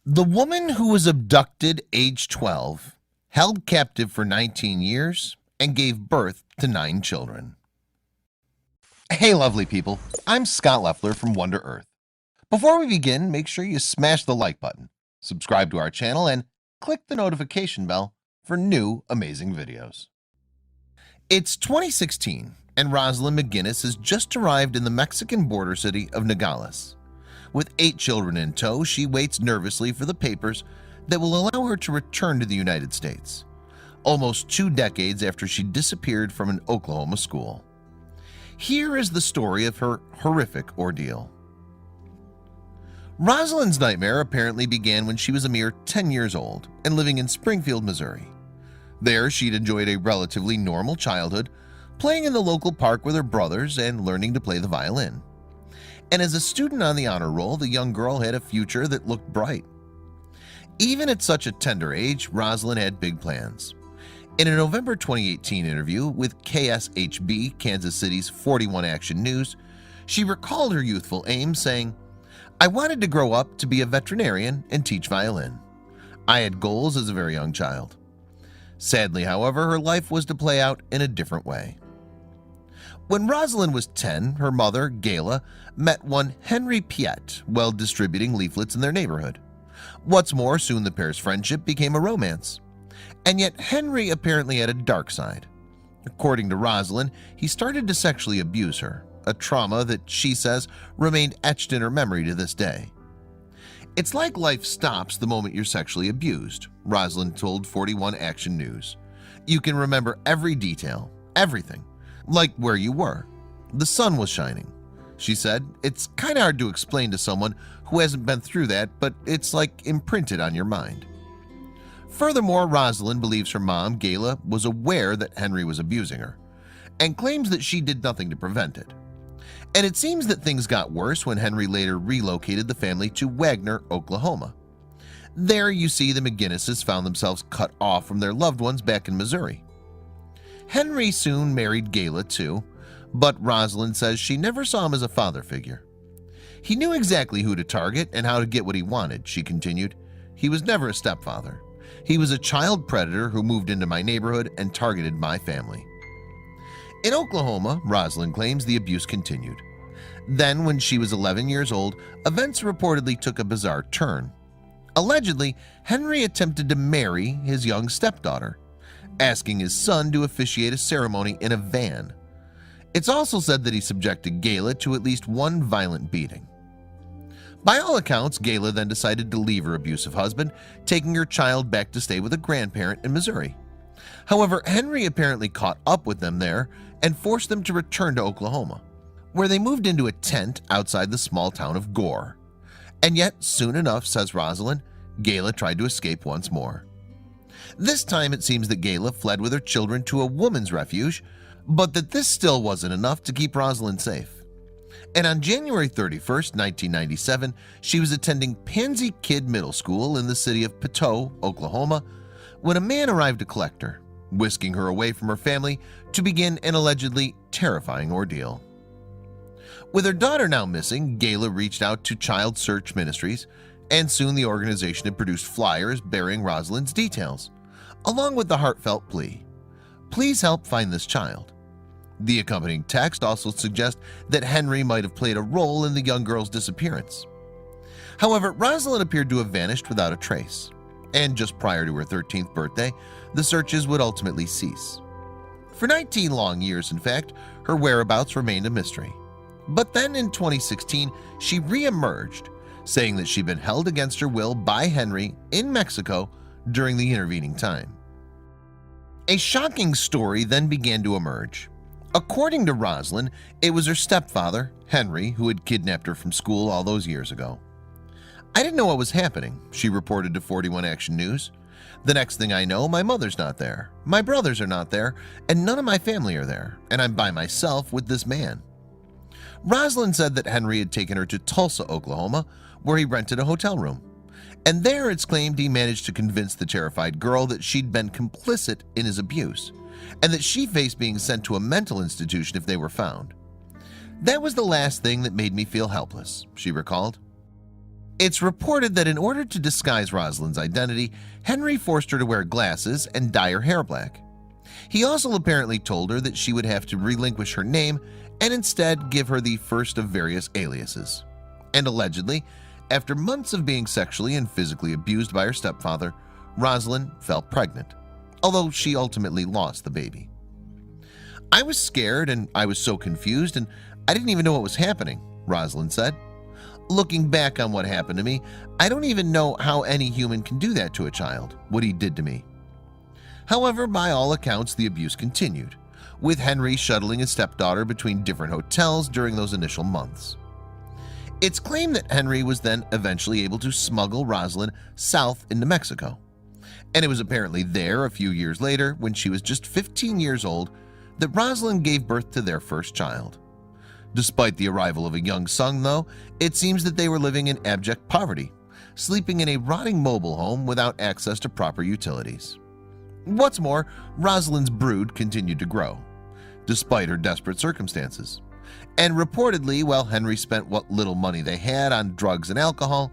The woman who was abducted age 12, held captive for 19 years, and gave birth to 9 children. Hey lovely people, I'm Scott Leffler from Wonder Earth. Before we begin, make sure you smash the like button, subscribe to our channel, and click the notification bell for new amazing videos. It's 2016 and Rosalind McGinnis has just arrived in the Mexican border city of Nogales. With 8 children in tow, she waits nervously for the papers that will allow her to return to the United States, almost 2 decades after she disappeared from an Oklahoma school. Here is the story of her horrific ordeal. Rosalind's nightmare apparently began when she was a mere 10 years old and living in Springfield, Missouri. There, she'd enjoyed a relatively normal childhood, playing in the local park with her brothers and learning to play the violin. And as a student on the honor roll, the young girl had a future that looked bright. Even at such a tender age, Rosalind had big plans. In a November 2018 interview with KSHB, Kansas City's 41 Action News, she recalled her youthful aim, saying, "I wanted to grow up to be a veterinarian and teach violin. I had goals as a very young child." Sadly, however, her life was to play out in a different way. When Rosalind was 10, her mother, Gayla, met one Henry Piet while distributing leaflets in their neighborhood. What's more, soon the pair's friendship became a romance. And yet Henry apparently had a dark side. According to Rosalind, he started to sexually abuse her, a trauma that she says remained etched in her memory to this day. "It's like life stops the moment you're sexually abused," Rosalind told 41 Action News. "You can remember every detail, everything. Like where you were. The sun was shining." She said, "It's kind of hard to explain to someone who hasn't been through that, but it's like imprinted on your mind." Furthermore, Rosalind believes her mom, Gayla, was aware that Henry was abusing her and claims that she did nothing to prevent it. And it seems that things got worse when Henry later relocated the family to Wagner, Oklahoma. There, you see, the McGinnises found themselves cut off from their loved ones back in Missouri. Henry soon married Gayla too, but Rosalind says she never saw him as a father figure. "He knew exactly who to target and how to get what he wanted," she continued. "He was never a stepfather. He was a child predator who moved into my neighborhood and targeted my family." In Oklahoma, Rosalind claims the abuse continued. Then, when she was 11 years old, events reportedly took a bizarre turn. Allegedly, Henry attempted to marry his young stepdaughter, asking his son to officiate a ceremony in a van. It's also said that he subjected Gayla to at least one violent beating. By all accounts, Gayla then decided to leave her abusive husband, taking her child back to stay with a grandparent in Missouri. However, Henry apparently caught up with them there and forced them to return to Oklahoma, where they moved into a tent outside the small town of Gore. And yet, soon enough, says Rosalind, Gayla tried to escape once more. This time it seems that Gayla fled with her children to a woman's refuge, but that this still wasn't enough to keep Rosalind safe. And on January 31st, 1997, she was attending Pansy Kid Middle School in the city of Poteau, Oklahoma, when a man arrived to collect her, whisking her away from her family to begin an allegedly terrifying ordeal. With her daughter now missing, Gayla reached out to Child Search Ministries, and soon the organization had produced flyers bearing Rosalind's details, along with the heartfelt plea, "Please help find this child." The accompanying text also suggests that Henry might have played a role in the young girl's disappearance. However, Rosalind appeared to have vanished without a trace, and just prior to her 13th birthday, the searches would ultimately cease. For 19 long years, in fact, her whereabouts remained a mystery. But then in 2016, she re-emerged, saying that she'd been held against her will by Henry in Mexico during the intervening time. A shocking story then began to emerge. According to Rosalind, it was her stepfather, Henry, who had kidnapped her from school all those years ago. "I didn't know what was happening," she reported to 41 Action News. "The next thing I know, my mother's not there, my brothers are not there, and none of my family are there, and I'm by myself with this man." Rosalind said that Henry had taken her to Tulsa, Oklahoma, where he rented a hotel room. And there it's claimed he managed to convince the terrified girl that she'd been complicit in his abuse, and that she faced being sent to a mental institution if they were found. "That was the last thing that made me feel helpless," she recalled. It's reported that in order to disguise Rosalind's identity, Henry forced her to wear glasses and dye her hair black. He also apparently told her that she would have to relinquish her name and instead give her the first of various aliases. And allegedly, after months of being sexually and physically abused by her stepfather, Rosalind fell pregnant, although she ultimately lost the baby. "I was scared and I was so confused and I didn't even know what was happening," Rosalind said. "Looking back on what happened to me, I don't even know how any human can do that to a child, what he did to me." However, by all accounts, the abuse continued, with Henry shuttling his stepdaughter between different hotels during those initial months. It's claimed that Henry was then eventually able to smuggle Rosalind south into Mexico, and it was apparently there a few years later, when she was just 15 years old, that Rosalind gave birth to their first child. Despite the arrival of a young son, though, it seems that they were living in abject poverty, sleeping in a rotting mobile home without access to proper utilities. What's more, Rosalind's brood continued to grow, despite her desperate circumstances. And reportedly, while Henry spent what little money they had on drugs and alcohol,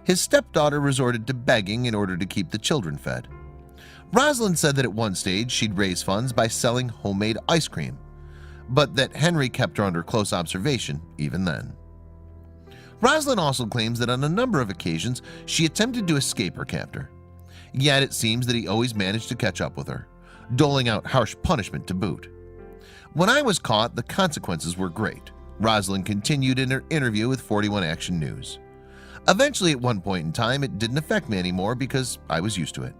his stepdaughter resorted to begging in order to keep the children fed. Rosalind said that at one stage she'd raise funds by selling homemade ice cream, but that Henry kept her under close observation even then. Rosalind also claims that on a number of occasions she attempted to escape her captor, yet it seems that he always managed to catch up with her, doling out harsh punishment to boot. "When I was caught, the consequences were great," Rosalind continued in her interview with 41 Action News. "Eventually, at one point in time, it didn't affect me anymore because I was used to it."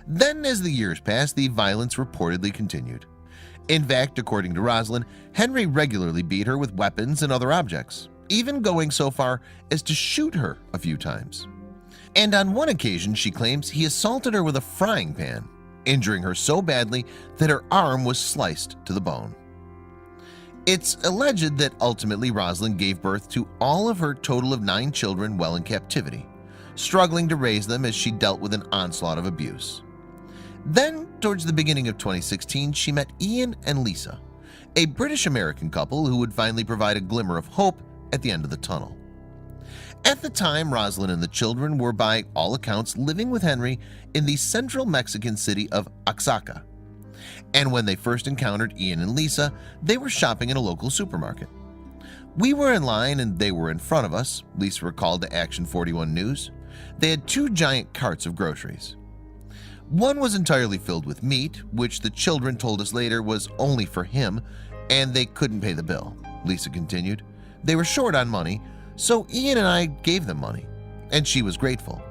Then, as the years passed, the violence reportedly continued. In fact, according to Rosalind, Henry regularly beat her with weapons and other objects, even going so far as to shoot her a few times. And on one occasion, she claims he assaulted her with a frying pan, injuring her so badly that her arm was sliced to the bone. It's alleged that ultimately Rosalind gave birth to all of her total of 9 children while in captivity, struggling to raise them as she dealt with an onslaught of abuse. Then, towards the beginning of 2016, she met Ian and Lisa, a British-American couple who would finally provide a glimmer of hope at the end of the tunnel. At the time, Rosalind and the children were by all accounts living with Henry in the central Mexican city of Oaxaca. And when they first encountered Ian and Lisa, they were shopping in a local supermarket. "We were in line and they were in front of us," Lisa recalled to Action 41 News. "They had 2 giant carts of groceries. One was entirely filled with meat, which the children told us later was only for him, and they couldn't pay the bill," Lisa continued. "They were short on money, so Ian and I gave them money, and she was grateful."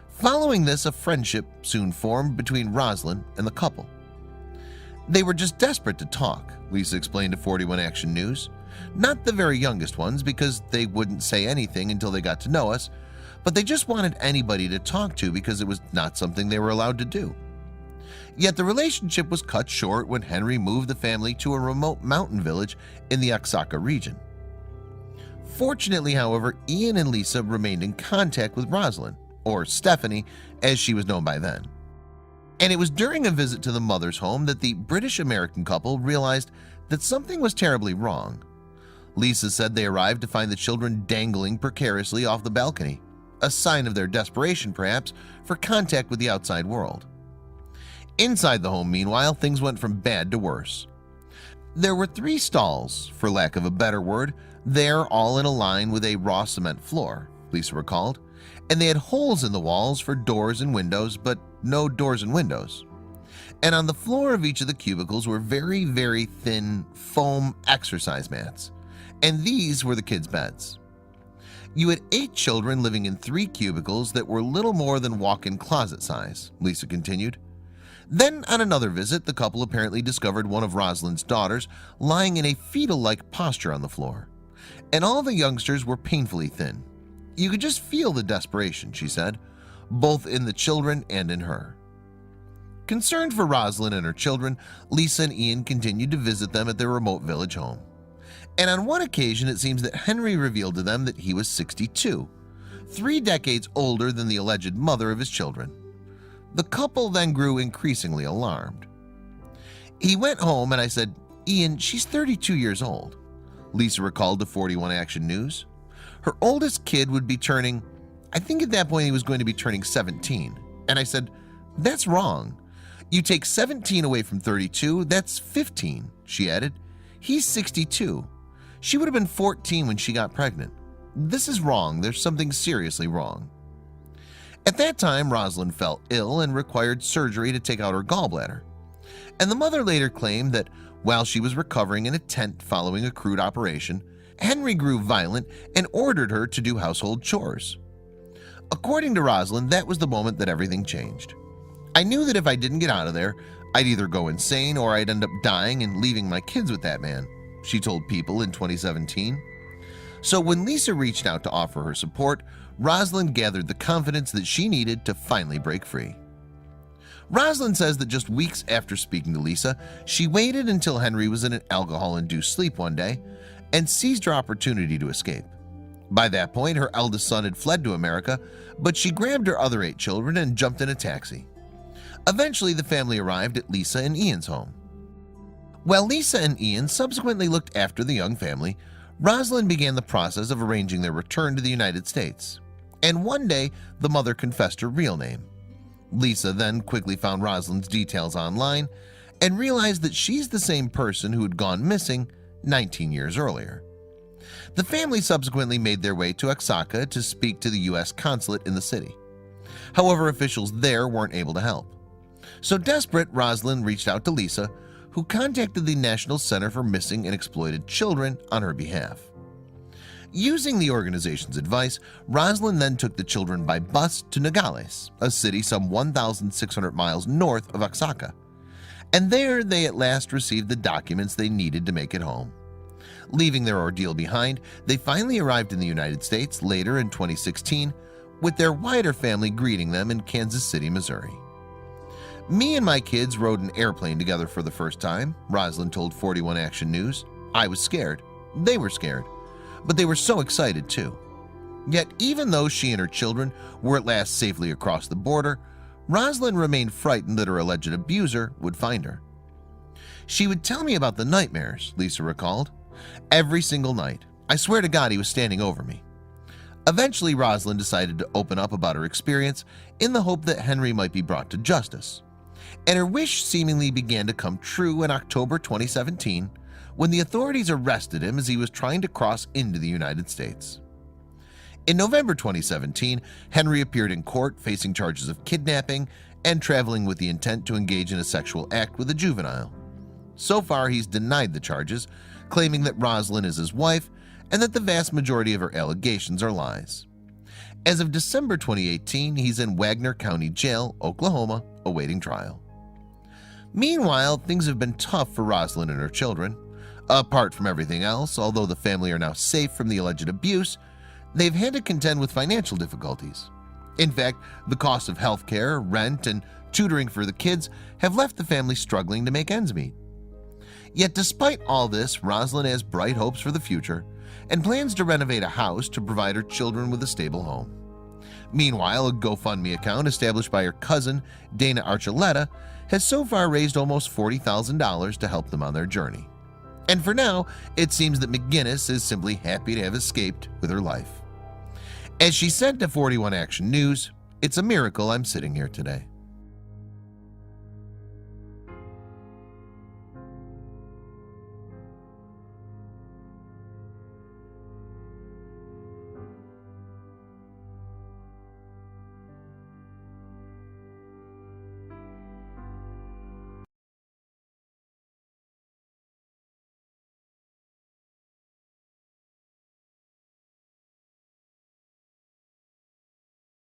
Following this, a friendship soon formed between Rosalind and the couple. "They were just desperate to talk," Lisa explained to 41 Action News. "Not the very youngest ones, because they wouldn't say anything until they got to know us, but they just wanted anybody to talk to because it was not something they were allowed to do." Yet the relationship was cut short when Henry moved the family to a remote mountain village in the Oaxaca region. Fortunately, however, Ian and Lisa remained in contact with Rosalind, or Stephanie as she was known by then. And it was during a visit to the mother's home that the British-American couple realized that something was terribly wrong. Lisa said they arrived to find the children dangling precariously off the balcony, a sign of their desperation perhaps for contact with the outside world. Inside the home, meanwhile, things went from bad to worse. There were 3 stalls, for lack of a better word, there all in a line with a raw cement floor, Lisa recalled, and they had holes in the walls for doors and windows, but no doors and windows. And on the floor of each of the cubicles were very, very thin foam exercise mats, and these were the kids' beds. You had 8 children living in 3 cubicles that were little more than walk-in closet size, Lisa continued. Then, on another visit, the couple apparently discovered one of Rosalind's daughters lying in a fetal-like posture on the floor, and all the youngsters were painfully thin. You could just feel the desperation, she said, both in the children and in her. Concerned for Rosalind and her children, Lisa and Ian continued to visit them at their remote village home. And on one occasion, it seems that Henry revealed to them that he was 62, 3 decades older than the alleged mother of his children. The couple then grew increasingly alarmed. "He went home and I said, 'Ian, she's 32 years old,' Lisa recalled to 41 Action News. Her oldest kid would be turning, I think at that point he was going to be turning 17. And I said, "That's wrong. You take 17 away from 32, that's 15, she added. He's 62. She would have been 14 when she got pregnant. This is wrong. There's something seriously wrong." At that time, Rosalind fell ill and required surgery to take out her gallbladder. And the mother later claimed that while she was recovering in a tent following a crude operation, Henry grew violent and ordered her to do household chores. According to Rosalind, that was the moment that everything changed. "I knew that if I didn't get out of there, I'd either go insane or I'd end up dying and leaving my kids with that man," she told People in 2017. So when Lisa reached out to offer her support, Rosalind gathered the confidence that she needed to finally break free. Rosalind says that just weeks after speaking to Lisa, she waited until Henry was in an alcohol-induced sleep one day and seized her opportunity to escape. By that point, her eldest son had fled to America, but she grabbed her other 8 children and jumped in a taxi. Eventually, the family arrived at Lisa and Ian's home. While Lisa and Ian subsequently looked after the young family, Rosalind began the process of arranging their return to the United States. And one day, the mother confessed her real name. Lisa then quickly found Rosalind's details online and realized that she's the same person who had gone missing 19 years earlier. The family subsequently made their way to Oaxaca to speak to the U.S. consulate in the city. However, officials there weren't able to help. So desperate, Rosalind reached out to Lisa, who contacted the National Center for Missing and Exploited Children on her behalf. Using the organization's advice, Rosalind then took the children by bus to Nogales, a city some 1,600 miles north of Oaxaca. And there they at last received the documents they needed to make it home. Leaving their ordeal behind, they finally arrived in the United States later in 2016, with their wider family greeting them in Kansas City, Missouri. "Me and my kids rode an airplane together for the first time," Rosalind told 41 Action News. "I was scared. They were scared. But they were so excited too." Yet even though she and her children were at last safely across the border, Rosalind remained frightened that her alleged abuser would find her. "She would tell me about the nightmares," Lisa recalled. "Every single night. I swear to God he was standing over me." Eventually, Rosalind decided to open up about her experience in the hope that Henry might be brought to justice. And her wish seemingly began to come true in October 2017, when the authorities arrested him as he was trying to cross into the United States. In November 2017, Henry appeared in court facing charges of kidnapping and traveling with the intent to engage in a sexual act with a juvenile. So far, he's denied the charges, claiming that Rosalind is his wife and that the vast majority of her allegations are lies. As of December 2018, he's in Wagner County Jail, Oklahoma, awaiting trial. Meanwhile, things have been tough for Rosalind and her children. Apart from everything else, although the family are now safe from the alleged abuse, they've had to contend with financial difficulties. In fact, the cost of healthcare, rent, and tutoring for the kids have left the family struggling to make ends meet. Yet despite all this, Rosalind has bright hopes for the future and plans to renovate a house to provide her children with a stable home. Meanwhile, a GoFundMe account established by her cousin, Dana Archuleta, has so far raised almost $40,000 to help them on their journey. And for now, it seems that McGinnis is simply happy to have escaped with her life. As she said to 41 Action News, "It's a miracle I'm sitting here today."